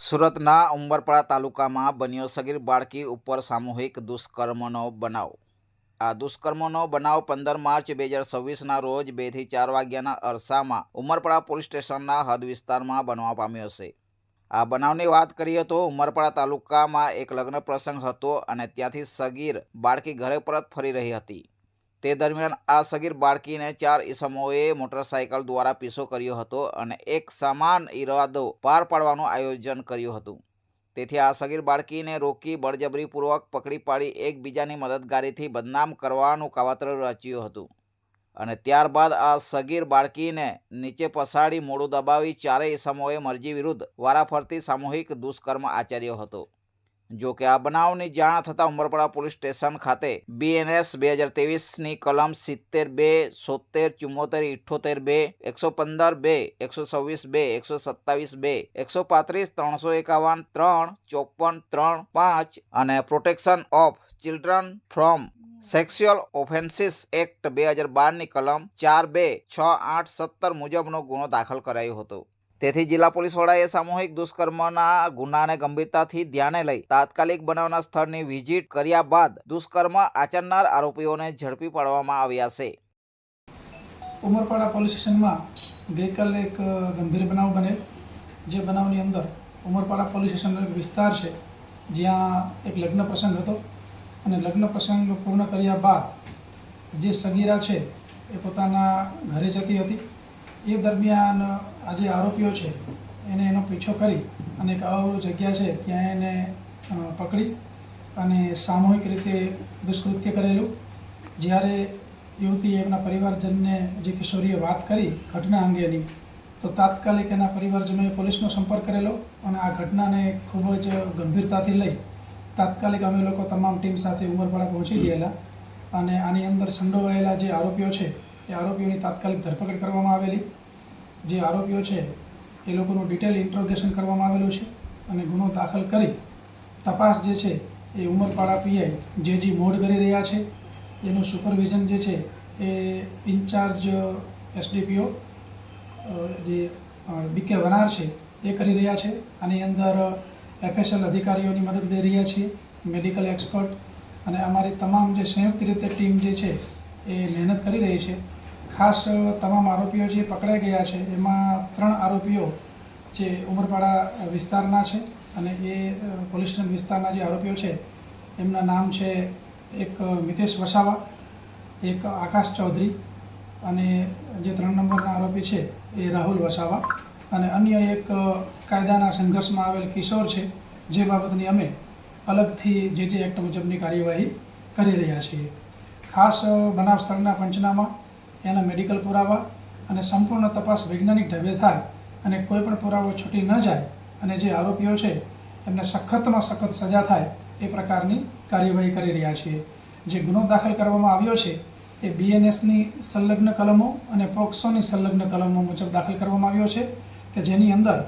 સુરતના ઉંબરપાડા તાલુકામાં બન્યો સગીર બાળકી ઉપર સામૂહિક દુષ્કર્મનો બનાવ। આ દુષ્કર્મનો બનાવ 15 માર્ચ 2026ના રોજ 2 થી 4 વાગ્યાના અરસામાં ઉમરપાડા પોલીસ સ્ટેશનના હદ વિસ્તારમાં બનવા પામ્યો છે। આ બનાવની વાત કરીએ તો ઉમરપાડા તાલુકામાં એક લગ્ન પ્રસંગ હતો અને ત્યાંથી સગીર બાળકી ઘરે પરત ફરી રહી હતી। તે દરમિયાન આ સગીર બાળકીને 4 ઈસમોએ મોટરસાયકલ દ્વારા પીછો કર્યો હતો અને એક સમાન ઈરાદો પાર પાડવાનું આયોજન કર્યું હતું। તેથી આ સગીર બાળકીને રોકી બળજબરીપૂર્વક પકડી પાડી એકબીજાની મદદગારીથી બદનામ કરવાનું કાવતરું રચ્યું હતું અને ત્યારબાદ આ સગીર બાળકીને નીચે પછાડી મોઢું દબાવી 4 ઈસમોએ મરજી વિરુદ્ધ વારાફરતી સામૂહિક દુષ્કર્મ આચર્યો હતો। જો કે આ બનાવની જાણ થતાં ઉમરપાડા પોલીસ સ્ટેશન ખાતે BNS 2023ની કલમ 72, 73, 74, 78, 2, 115, 2, 126, 2, 127, 351, 3, 54, 3, 5 અને protection of children from sexual offences act 2012ની કલમ 4, 2, 6, 8, 17 મુજબનો ગુનો દાખલ કરાયો હતો। તેથી જિલ્લા પોલીસ વડાએ સામૂહિક દુષ્કર્મના ગુનાને ગંભીરતાથી ધ્યાને લઈ તાત્કાલિક બનાવના સ્થળની વિઝિટ કર્યા બાદ દુષ્કર્મ આચરનાર આરોપીઓને ઝડપી પાડવામાં આવ્યા છે। ઉમરપાડા પોલીસ સ્ટેશનમાં ગઈકાલે એક ગંભીર બનાવ બને, જે બનાવની અંદર ઉમરપાડા પોલીસ સ્ટેશનનો એક વિસ્તાર છે જ્યાં એક લગ્ન પ્રસંગ હતો અને લગ્ન પ્રસંગ પૂર્ણ કર્યા બાદ જે સગીરા છે એ પોતાના ઘરે જતી હતી। એ દરમિયાન આ જે આરોપીઓ છે એને એનો પીછો કરી અને એક અવળી જગ્યા છે ત્યાં એને પકડી અને સામૂહિક રીતે દુષ્કૃત્ય કરેલું। જ્યારે યુવતીએ એમના પરિવારજનને જે કિશોરીએ વાત કરી ઘટના અંગેની, તો તાત્કાલિક એના પરિવારજનોએ પોલીસનો સંપર્ક કરેલો અને આ ઘટનાને ખૂબ જ ગંભીરતાથી લઈ તાત્કાલિક અમે લોકો તમામ ટીમ સાથે ઉમરપાડા પહોંચી ગયેલા અને આની અંદર સંડોવાયેલા જે આરોપીઓ છે એ આરોપીઓની તાત્કાલિક ધરપકડ કરવામાં આવેલી। જે આરોપીઓ છે એ લોકોનું ડિટેલ ઇન્ટ્રોગેશન કરવામાં આવેલું છે અને ગુનો દાખલ કરી તપાસ જે છે એ ઉમરપાડા PI JG મોડ કરી રહ્યા છે। એનું સુપરવિઝન જે છે એ ઇન્ચાર્જ SDPO જે BK વનાર છે એ કરી રહ્યા છે। આની અંદર FSL અધિકારીઓની મદદ લઈ રહ્યા છીએ, મેડિકલ એક્સપર્ટ અને અમારી તમામ જે સંયુક્ત રીતે ટીમ જે છે એ મહેનત કરી રહી છે। ખાસ તમામ આરોપીઓ જે પકડાઈ ગયા છે એમાં 3 આરોપીઓ જે ઉમરપાડા વિસ્તારના છે અને એ પોલીસ સ્ટેશન વિસ્તારના જે આરોપીઓ છે એમના નામ છે એક મિતેશ વસાવા, એક આકાશ ચૌધરી અને જે 3 નંબરના આરોપી છે એ રાહુલ વસાવા અને અન્ય એક કાયદાના સંઘર્ષમાં આવેલ કિશોર છે, જે બાબતની અમે અલગથી જે એક્ટ મુજબની કાર્યવાહી કરી રહ્યા છીએ। ખાસ બનાવ સ્થળના પંચનામા, એના મેડિકલ પુરાવા અને સંપૂર્ણ તપાસ વૈજ્ઞાનિક ઢબે થાય અને કોઈ પણ પુરાવો છૂટી ન જાય અને જે આરોપીઓ છે એમને સખતમાં સખત સજા થાય એ પ્રકારની કાર્યવાહી કરી રહ્યા છીએ। જે ગુનો દાખલ કરવામાં આવ્યો છે એ BNSની સંલગ્ન કલમો અને પોક્સોની સંલગ્ન કલમો મુજબ દાખલ કરવામાં આવ્યો છે કે જેની અંદર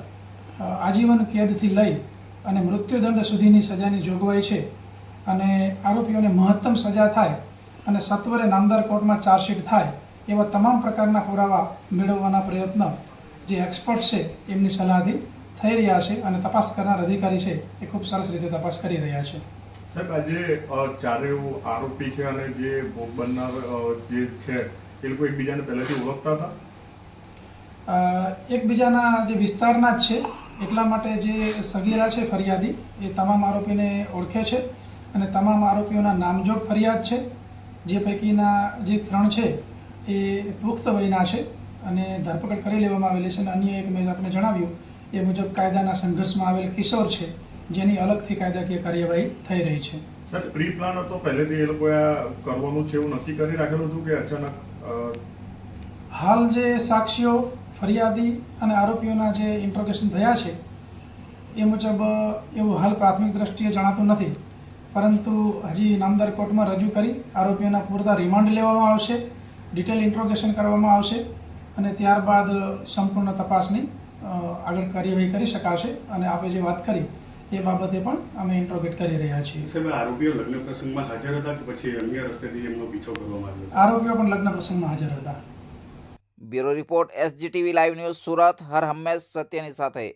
આજીવન કેદથી લઈ અને મૃત્યુદંડ સુધીની સજાની જોગવાઈ છે અને આરોપીઓને મહત્તમ સજા થાય અને સત્વરે નામદાર કોર્ટમાં ચાર્જશીટ થાય એવા તમામ પ્રકારના પુરાવા મેળવવાના પ્રયત્ન જે એક્સપર્ટ છે એમની સલાહથી થઈ રહ્યા છે અને તપાસ કરનાર અધિકારી છે એ ખૂબ સરસ રીતે તપાસ કરી રહ્યા છે। સાહેબ, આજે 4 આરોપી છે અને જે ભોગ બનનાર જે છે એ લોકો એકબીજાને પહેલાથી ઓળખતા હતા? એકબીજાના જે વિસ્તારના જ છે, એટલા માટે જે સગીરા છે ફરિયાદી એ તમામ આરોપીને ઓળખે છે અને તમામ આરોપીઓના નામજોગ ફરિયાદ છે। જે પૈકીના જે 3 છે એ પુખ્ત વયના છે અને ધરપકડ કરી લેવામાં આવેલી છે અને અન્ય એક મેં આપણે જણાવ્યું એ મુજબ કાયદાના સંઘર્ષમાં આવેલ કિશોર છે, જેની અલગથી કાયદાકીય કાર્યવાહી થઈ રહી છે। સર, પ્રી પ્લાન હતો પહેલેથી એ લોકોએ કરવાનું છે એવું નક્કી કરી રાખેલું હતું કે અચાનક? હાલ જે સાક્ષીઓ, ફરિયાદી અને આરોપીઓના જે ઇન્ટ્રોગેશન થયા છે એ મુજબ એવું હાલ પ્રાથમિક દ્રષ્ટિએ જણાતું નથી, પરંતુ હજી નામદાર કોર્ટમાં રજૂ કરી આરોપીઓના પૂરતા રિમાન્ડ લેવામાં આવશે, ડિટેલ ઇન્ટ્રોગેશન કરવામાં આવશે અને ત્યારબાદ સંપૂર્ણ તપાસની આગળ કાર્યવાહી કરી શકાશે અને આપણે જે વાત કરી એ બાબતે પણ અમે ઇન્ટ્રોગેટ કરી રહ્યા છીએ। સાહેબ, આરોપીઓ લગ્ન પ્રસંગમાં હાજર હતા કે પછી અન્ય રસ્તેથી એમનો પીછો કરવામાં આવ્યો? આરોપીઓ પણ લગ્ન પ્રસંગમાં હાજર હતા। Bureau report SGTV live news Surat, હર હંમેશ સત્યની સાથે।